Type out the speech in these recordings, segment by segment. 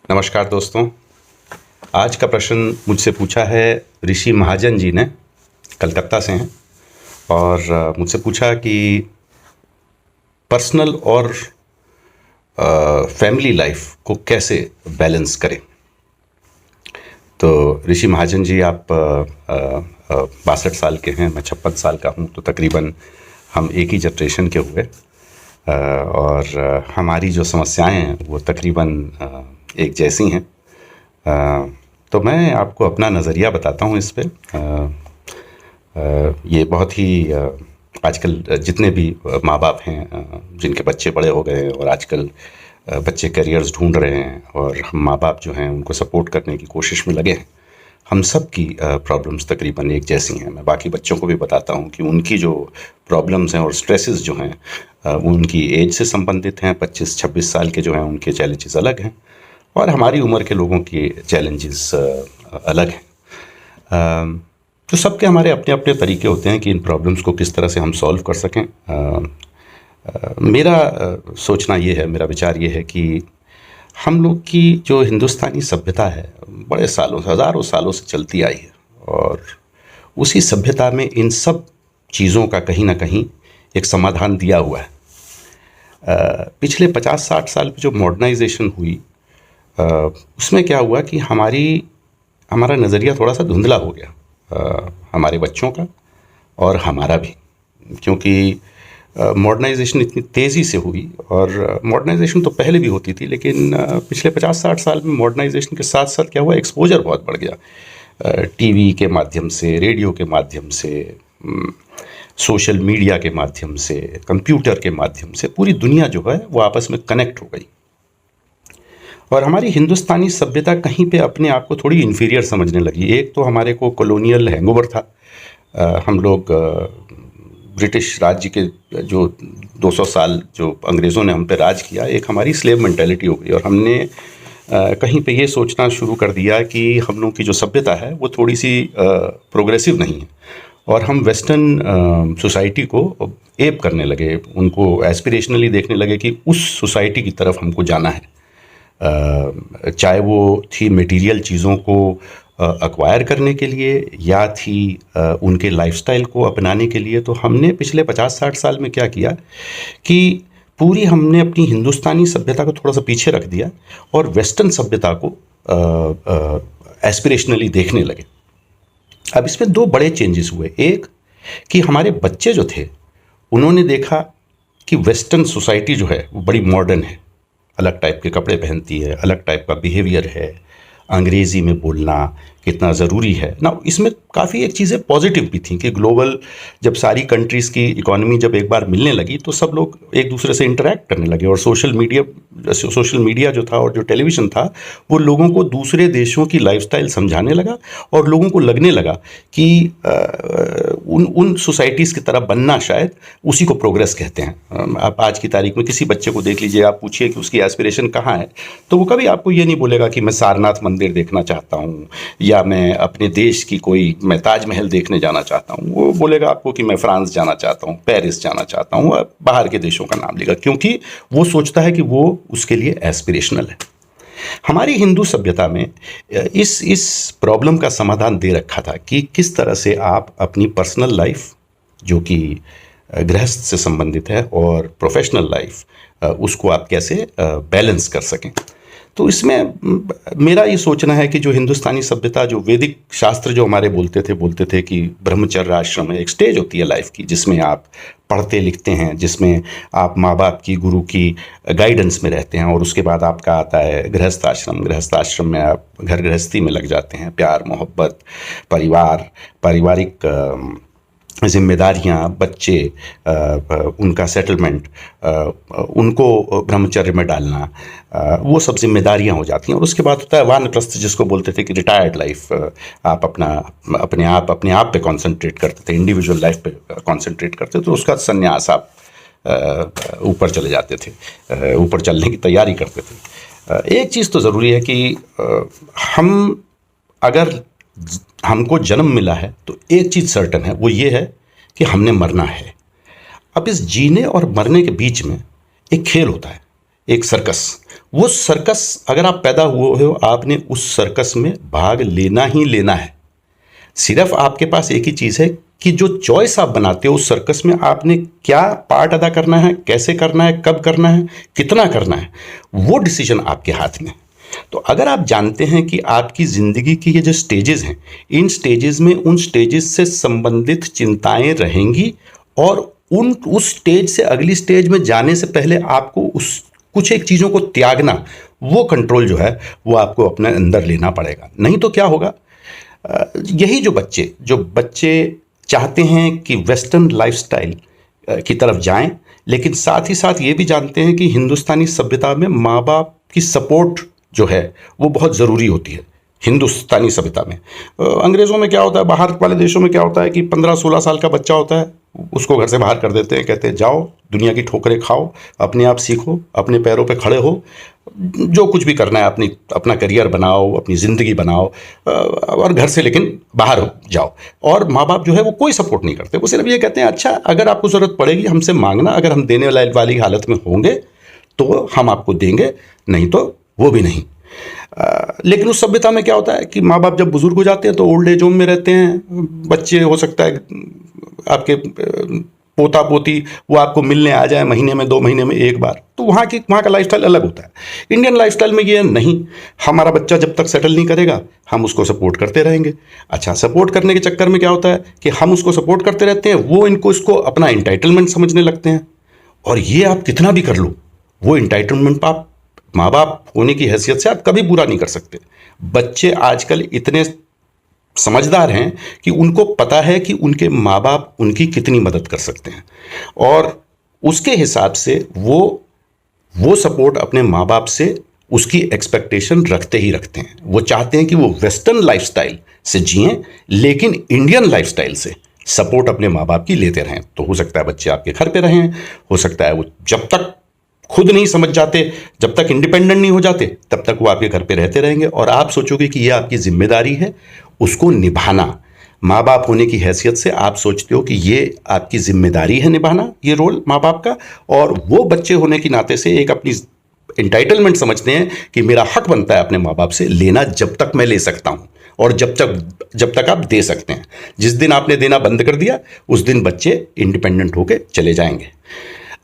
नमस्कार दोस्तों। आज का प्रश्न मुझसे पूछा है ऋषि महाजन जी ने, कलकत्ता से हैं। और मुझसे पूछा कि पर्सनल और फैमिली लाइफ को कैसे बैलेंस करें। तो ऋषि महाजन जी, आप 62 साल के हैं, मैं 56 साल का हूँ, तो तकरीबन हम एक ही जनरेशन के हुए। और हमारी जो समस्याएं हैं वो तकरीबन एक जैसी हैं। तो मैं आपको अपना नज़रिया बताता हूँ इस पे। ये बहुत ही आजकल जितने भी माँ बाप हैं जिनके बच्चे बड़े हो गए हैं और आजकल बच्चे करियर्स ढूंढ रहे हैं और हम माँ बाप जो हैं उनको सपोर्ट करने की कोशिश में लगे हैं, हम सब की प्रॉब्लम्स तकरीबन एक जैसी हैं। मैं बाकी बच्चों को भी बताता हूँ कि उनकी जो प्रॉब्लम्स हैं और स्ट्रेसेस जो हैं वो उनकी एज से संबंधित हैं। 25-26 साल के जो हैं उनके चैलेंजेस अलग हैं और हमारी उम्र के लोगों की चैलेंजेस अलग हैं। तो सबके हमारे अपने अपने तरीके होते हैं कि इन प्रॉब्लम्स को किस तरह से हम सॉल्व कर सकें। मेरा सोचना ये है, मेरा विचार ये है कि हम लोग की जो हिंदुस्तानी सभ्यता है बड़े सालों से, हज़ारों सालों से चलती आई है और उसी सभ्यता में इन सब चीज़ों का कहीं ना कहीं एक समाधान दिया हुआ है। पिछले 50-60 साल में जो मॉडर्नाइजेशन हुई उसमें क्या हुआ कि हमारा नज़रिया थोड़ा सा धुंधला हो गया, हमारे बच्चों का और हमारा भी, क्योंकि मॉडर्नाइजेशन इतनी तेज़ी से हुई। और मॉडर्नाइजेशन तो पहले भी होती थी, लेकिन पिछले 50-60 साल में मॉडर्नाइजेशन के साथ साथ क्या हुआ, एक्सपोजर बहुत बढ़ गया। टीवी के माध्यम से, रेडियो के माध्यम से, सोशल मीडिया के माध्यम से, कंप्यूटर के माध्यम से पूरी दुनिया जो है वो आपस में कनेक्ट हो गई। और हमारी हिंदुस्तानी सभ्यता कहीं पे अपने आप को थोड़ी इन्फीरियर समझने लगी। एक तो हमारे को कॉलोनियल हैंगओवर था, हम लोग ब्रिटिश राज्य के जो 200 साल जो अंग्रेज़ों ने हम पे राज किया, एक हमारी स्लेव मेंटालिटी हो गई और हमने कहीं पे ये सोचना शुरू कर दिया कि हम लोग की जो सभ्यता है वो थोड़ी सी प्रोग्रेसिव नहीं है और हम वेस्टर्न सोसाइटी को एप करने लगे, उनको एस्पिरेशनली देखने लगे कि उस सोसाइटी की तरफ हमको जाना है। चाहे वो थी मटेरियल चीज़ों को एक्वायर करने के लिए या थी उनके लाइफस्टाइल को अपनाने के लिए। तो हमने पिछले 50-60 साल में क्या किया कि पूरी हमने अपनी हिंदुस्तानी सभ्यता को थोड़ा सा पीछे रख दिया और वेस्टर्न सभ्यता को एस्पिरेशनली देखने लगे। अब इसमें दो बड़े चेंजेस हुए। एक कि हमारे बच्चे जो थे उन्होंने देखा कि वेस्टर्न सोसाइटी जो है वो बड़ी मॉडर्न है, अलग टाइप के कपड़े पहनती है, अलग टाइप का बिहेवियर है, अंग्रेज़ी में बोलना कितना ज़रूरी है ना। इसमें काफ़ी एक चीज़ें पॉजिटिव भी थी कि ग्लोबल जब सारी कंट्रीज़ की इकोनॉमी जब एक बार मिलने लगी तो सब लोग एक दूसरे से इंटरेक्ट करने लगे और सोशल मीडिया जो था और जो टेलीविज़न था वो लोगों को दूसरे देशों की लाइफस्टाइल समझाने लगा और लोगों को लगने लगा कि उन सोसाइटीज़ की तरह बनना शायद उसी को प्रोग्रेस कहते हैं। आप आज की तारीख में किसी बच्चे को देख लीजिए, आप पूछिए कि उसकी एस्पिरेशन कहाँ है, तो वो कभी आपको ये नहीं बोलेगा कि मैं सारनाथ मंदिर देखना चाहता हूँ या मैं अपने देश की मैं ताजमहल देखने जाना चाहता हूँ। वो बोलेगा आपको कि मैं फ्रांस जाना चाहता हूँ, पेरिस जाना चाहता हूँ, बाहर के देशों का नाम लेगा, क्योंकि वो सोचता है कि वो उसके लिए एस्पिरेशनल है। हमारी हिंदू सभ्यता में इस प्रॉब्लम का समाधान दे रखा था कि किस तरह से आप अपनी पर्सनल लाइफ जो कि गृहस्थ से संबंधित है और प्रोफेशनल लाइफ उसको आप कैसे बैलेंस कर सकें। तो इसमें मेरा ये सोचना है कि जो हिंदुस्तानी सभ्यता, जो वैदिक शास्त्र जो हमारे बोलते थे कि ब्रह्मचर्य आश्रम है, एक स्टेज होती है लाइफ की जिसमें आप पढ़ते लिखते हैं, जिसमें आप माँ बाप की, गुरु की गाइडेंस में रहते हैं और उसके बाद आपका आता है गृहस्थ आश्रम। गृहस्थ आश्रम में आप घर गृहस्थी में लग जाते हैं, प्यार मोहब्बत, पारिवारिक जिम्मेदारियाँ, बच्चे, उनका सेटलमेंट, उनको ब्रह्मचर्य में डालना, वो सब जिम्मेदारियाँ हो जाती हैं। और उसके बाद होता है वानप्रस्थ, जिसको बोलते थे कि रिटायर्ड लाइफ। आप अपने आप पे कंसंट्रेट करते थे, इंडिविजुअल लाइफ पे कंसंट्रेट करते थे, तो उसका संन्यास आप ऊपर चले जाते थे, ऊपर चलने की तैयारी करते थे। एक चीज़ तो ज़रूरी है कि अगर हमको जन्म मिला है तो एक चीज़ सर्टन है, वो ये है कि हमने मरना है। अब इस जीने और मरने के बीच में एक खेल होता है, एक सर्कस। वो सर्कस अगर आप पैदा हुए हो, आपने उस सर्कस में भाग लेना ही लेना है। सिर्फ आपके पास एक ही चीज़ है कि जो चॉइस आप बनाते हो उस सर्कस में आपने क्या पार्ट अदा करना है, कैसे करना है, कब करना है, कितना करना है, वो डिसीजन आपके हाथ में। तो अगर आप जानते हैं कि आपकी ज़िंदगी की ये जो स्टेजेस हैं, इन स्टेजेस में उन स्टेजेस से संबंधित चिंताएं रहेंगी, और उस स्टेज से अगली स्टेज में जाने से पहले आपको उस कुछ एक चीज़ों को त्यागना, वो कंट्रोल जो है वो आपको अपने अंदर लेना पड़ेगा। नहीं तो क्या होगा, यही जो बच्चे चाहते हैं कि वेस्टर्न लाइफस्टाइल की तरफ जाएं, लेकिन साथ ही साथ ये भी जानते हैं कि हिंदुस्तानी सभ्यता में माँ बाप की सपोर्ट जो है वो बहुत ज़रूरी होती है। हिंदुस्तानी सभ्यता में, अंग्रेज़ों में क्या होता है, बाहर वाले देशों में क्या होता है कि 15-16 साल का बच्चा होता है, उसको घर से बाहर कर देते हैं, कहते हैं जाओ दुनिया की ठोकरें खाओ, अपने आप सीखो, अपने पैरों पे खड़े हो, जो कुछ भी करना है अपना करियर बनाओ, अपनी ज़िंदगी बनाओ, और घर से लेकिन बाहर जाओ। और माँ बाप जो है वो कोई सपोर्ट नहीं करते, वो सिर्फ ये कहते हैं अच्छा अगर आपको ज़रूरत पड़ेगी हमसे मांगना, अगर हम देने वाली हालत में होंगे तो हम आपको देंगे, नहीं तो वो भी नहीं। लेकिन उस सभ्यता में क्या होता है कि माँ बाप जब बुजुर्ग हो जाते हैं तो ओल्ड एज होम में रहते हैं, बच्चे हो सकता है आपके पोता पोती वो आपको मिलने आ जाए महीने में 2 महीने में एक बार, तो वहाँ का लाइफस्टाइल अलग होता है। इंडियन लाइफस्टाइल में ये नहीं, हमारा बच्चा जब तक सेटल नहीं करेगा हम उसको सपोर्ट करते रहेंगे। अच्छा, सपोर्ट करने के चक्कर में क्या होता है कि हम उसको सपोर्ट करते रहते हैं, वो इसको अपना इंटाइटलमेंट समझने लगते हैं, और ये आप कितना भी कर लो वो इंटाइटलमेंट आप माँ बाप होने की हैसियत से आप कभी पूरा नहीं कर सकते। बच्चे आजकल इतने समझदार हैं कि उनको पता है कि उनके माँ बाप उनकी कितनी मदद कर सकते हैं, और उसके हिसाब से वो सपोर्ट अपने माँ बाप से उसकी एक्सपेक्टेशन रखते ही रखते हैं। वो चाहते हैं कि वो वेस्टर्न लाइफस्टाइल से जिएं, लेकिन इंडियन लाइफस्टाइल से सपोर्ट अपने माँ बाप की लेते रहें। तो हो सकता है बच्चे आपके घर पे रहें, हो सकता है वो जब तक खुद नहीं समझ जाते, जब तक इंडिपेंडेंट नहीं हो जाते, तब तक वो आपके घर पे रहते रहेंगे, और आप सोचोगे कि ये आपकी जिम्मेदारी है उसको निभाना। माँ बाप होने की हैसियत से आप सोचते हो कि ये आपकी जिम्मेदारी है निभाना, ये रोल माँ बाप का, और वो बच्चे होने के नाते से एक अपनी एंटाइटलमेंट समझते हैं कि मेरा हक बनता है अपने माँ बाप से लेना, जब तक मैं ले सकता हूँ और जब तक आप दे सकते हैं। जिस दिन आपने देना बंद कर दिया उस दिन बच्चे इंडिपेंडेंट होके चले जाएंगे।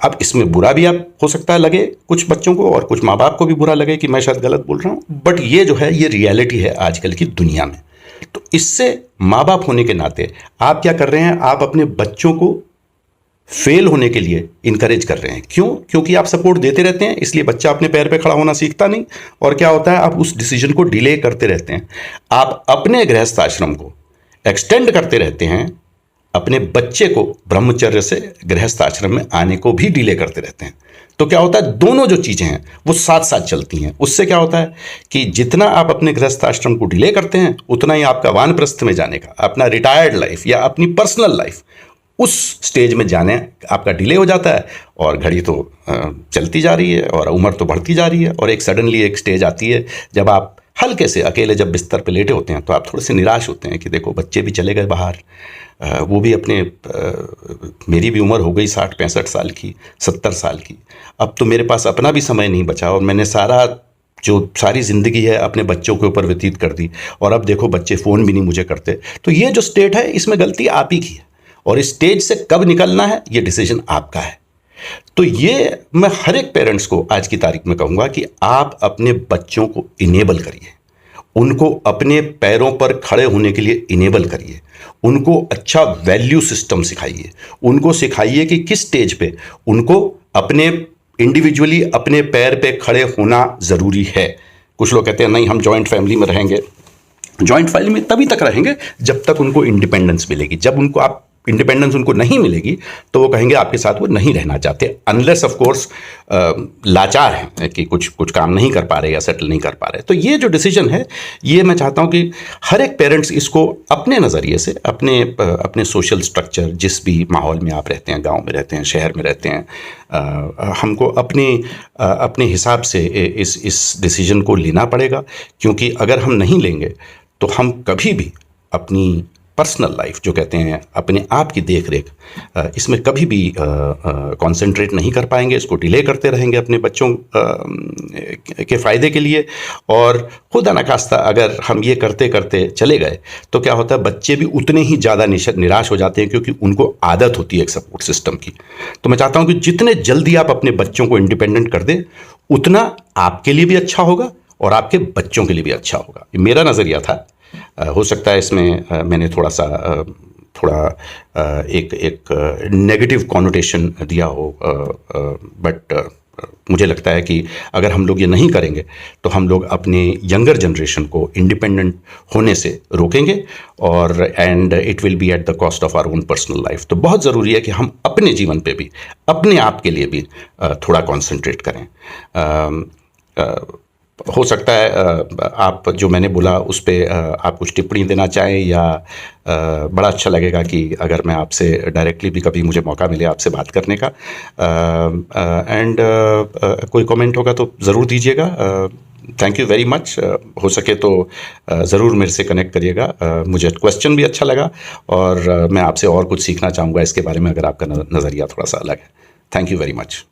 अब इसमें बुरा भी आप हो सकता है लगे कुछ बच्चों को, और कुछ माँ बाप को भी बुरा लगे कि मैं शायद गलत बोल रहा हूँ, बट ये जो है ये रियलिटी है आजकल की दुनिया में। तो इससे माँ बाप होने के नाते आप क्या कर रहे हैं, आप अपने बच्चों को फेल होने के लिए इनकरेज कर रहे हैं। क्यों? क्योंकि आप सपोर्ट देते रहते हैं, इसलिए बच्चा अपने पैर पे खड़ा होना सीखता नहीं, और क्या होता है आप उस डिसीजन को डिले करते रहते हैं। आप अपने गृहस्थ आश्रम को एक्सटेंड करते रहते हैं, अपने बच्चे को ब्रह्मचर्य से गृहस्थ आश्रम में आने को भी डिले करते रहते हैं। तो क्या होता है, दोनों जो चीज़ें हैं वो साथ साथ चलती हैं। उससे क्या होता है कि जितना आप अपने गृहस्थ आश्रम को डिले करते हैं, उतना ही आपका वानप्रस्थ में जाने का, अपना रिटायर्ड लाइफ या अपनी पर्सनल लाइफ उस स्टेज में जाने आपका डिले हो जाता है, और घड़ी तो चलती जा रही है और उम्र तो बढ़ती जा रही है, और एक सडनली एक स्टेज आती है जब आप हल्के से अकेले जब बिस्तर पे लेटे होते हैं तो आप थोड़े से निराश होते हैं कि देखो बच्चे भी चले गए बाहर, वो भी अपने मेरी भी उम्र हो गई 60-65 साल की, 70 साल की, अब तो मेरे पास अपना भी समय नहीं बचा, और मैंने सारी ज़िंदगी है अपने बच्चों के ऊपर व्यतीत कर दी, और अब देखो बच्चे फ़ोन भी नहीं मुझे करते। तो ये जो स्टेट है इसमें गलती आप ही की है, और इस स्टेज से कब निकलना है ये डिसीजन आपका है। तो ये मैं हर एक पेरेंट्स को आज की तारीख में कहूँगा कि आप अपने बच्चों को इनेबल करिए, उनको अपने पैरों पर खड़े होने के लिए इनेबल करिए, उनको अच्छा वैल्यू सिस्टम सिखाइए, उनको सिखाइए कि किस स्टेज पे उनको अपने इंडिविजुअली अपने पैर पे खड़े होना ज़रूरी है। कुछ लोग कहते हैं नहीं हम जॉइंट फैमिली में रहेंगे, जॉइंट फैमिली में तभी तक रहेंगे जब तक उनको इंडिपेंडेंस मिलेगी। जब उनको आप इंडिपेंडेंस उनको नहीं मिलेगी तो वो कहेंगे आपके साथ वो नहीं रहना चाहते, अनलेस ऑफ कोर्स लाचार हैं कि कुछ काम नहीं कर पा रहे या सेटल नहीं कर पा रहे। तो ये जो डिसीजन है ये मैं चाहता हूँ कि हर एक पेरेंट्स इसको अपने नज़रिए से, अपने सोशल स्ट्रक्चर, जिस भी माहौल में आप रहते हैं, गांव में रहते हैं, शहर में रहते हैं, हमको अपने हिसाब से इस डिसीजन को लेना पड़ेगा, क्योंकि अगर हम नहीं लेंगे तो हम कभी भी अपनी पर्सनल लाइफ जो कहते हैं, अपने आप की देख रेख, इसमें कभी भी कंसंट्रेट नहीं कर पाएंगे, इसको डिले करते रहेंगे अपने बच्चों के फ़ायदे के लिए। और खुदा न खास्ता अगर हम ये करते करते चले गए तो क्या होता है, बच्चे भी उतने ही ज़्यादा निराश हो जाते हैं, क्योंकि उनको आदत होती है एक सपोर्ट सिस्टम की। तो मैं चाहता हूँ कि जितने जल्दी आप अपने बच्चों को इंडिपेंडेंट कर दें, उतना आपके लिए भी अच्छा होगा और आपके बच्चों के लिए भी अच्छा होगा। ये मेरा नज़रिया था। हो सकता है इसमें मैंने थोड़ा सा एक नेगेटिव कॉनोटेशन दिया हो, बट मुझे लगता है कि अगर हम लोग ये नहीं करेंगे तो हम लोग अपने यंगर जनरेशन को इंडिपेंडेंट होने से रोकेंगे, और and it will be at the cost of our own personal life. तो बहुत ज़रूरी है कि हम अपने जीवन पे भी, अपने आप के लिए भी थोड़ा कॉन्सेंट्रेट करें। हो सकता है आप जो मैंने बोला उस पे आप कुछ टिप्पणी देना चाहें, या बड़ा अच्छा लगेगा कि अगर मैं आपसे डायरेक्टली भी कभी मुझे मौका मिले आपसे बात करने का, एंड कोई कमेंट होगा तो ज़रूर दीजिएगा। Thank you very much. हो सके तो ज़रूर मेरे से कनेक्ट करिएगा। मुझे क्वेश्चन भी अच्छा लगा, और मैं आपसे और कुछ सीखना चाहूँगा इसके बारे में, अगर आपका नज़रिया थोड़ा सा अलग है। Thank you very much.